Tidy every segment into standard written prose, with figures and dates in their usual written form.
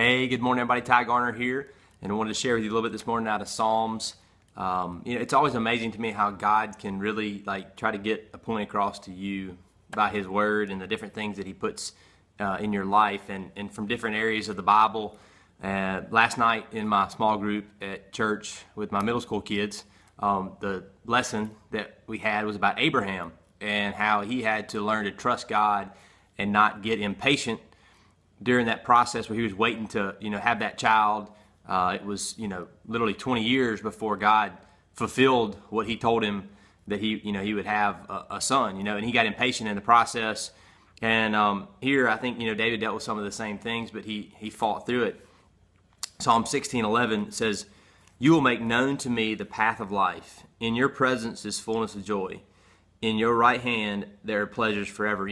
Hey, good morning, everybody. Ty Garner here, and I wanted to share with you a little bit this morning out of Psalms. It's always amazing to me how God can really try to get a point across to you by His Word and the different things that He puts in your life, and from different areas of the Bible. Last night in my small group at church with my middle school kids, the lesson that we had was about Abraham and how he had to learn to trust God and not get impatient during that process where he was waiting to, have that child. It was, literally 20 years before God fulfilled what He told him that he would have a son, and he got impatient in the process. And here, I think, David dealt with some of the same things, but he fought through it. Psalm 16:11 says, "You will make known to me the path of life. In your presence is fullness of joy. In your right hand there are pleasures forever."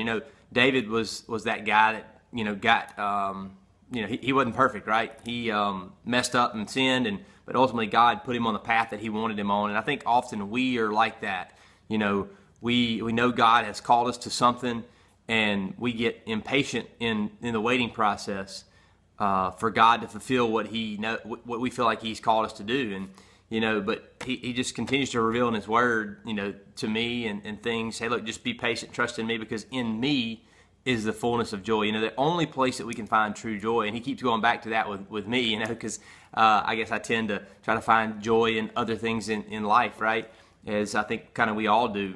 David was that guy that he wasn't perfect, right? He messed up and sinned, but ultimately God put him on the path that He wanted him on. And I think often we are like that. We know God has called us to something, and we get impatient in the waiting process for God to fulfill what we feel like He's called us to do. And but he just continues to reveal in His Word, to me and things. Hey, look, just be patient, trust in me, because in me is the fullness of joy. The only place that we can find true joy. And He keeps going back to that with me, because I guess I tend to try to find joy in other things in life, right? As I think kind of we all do.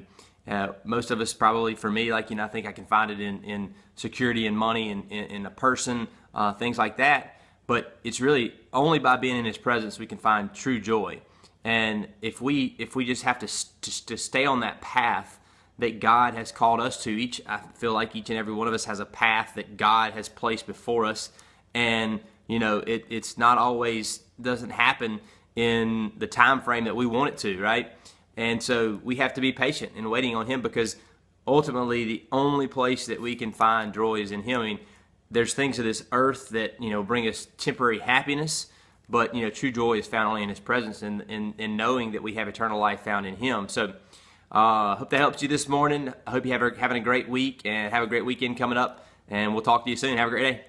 Most of us probably, for me, I think I can find it in security and money and in a person, things like that. But it's really only by being in His presence we can find true joy. And if we just have to stay on that path that God has called us to, I feel like each and every one of us has a path that God has placed before us. And it's not always, doesn't happen in the time frame that we want it to, right? And so we have to be patient in waiting on Him, because ultimately the only place that we can find joy is in Him. There's things of this earth that bring us temporary happiness, but true joy is found only in His presence, and knowing that we have eternal life found in Him. So hope that helps you this morning. I hope you're having a great week and have a great weekend coming up, and we'll talk to you soon. Have a great day.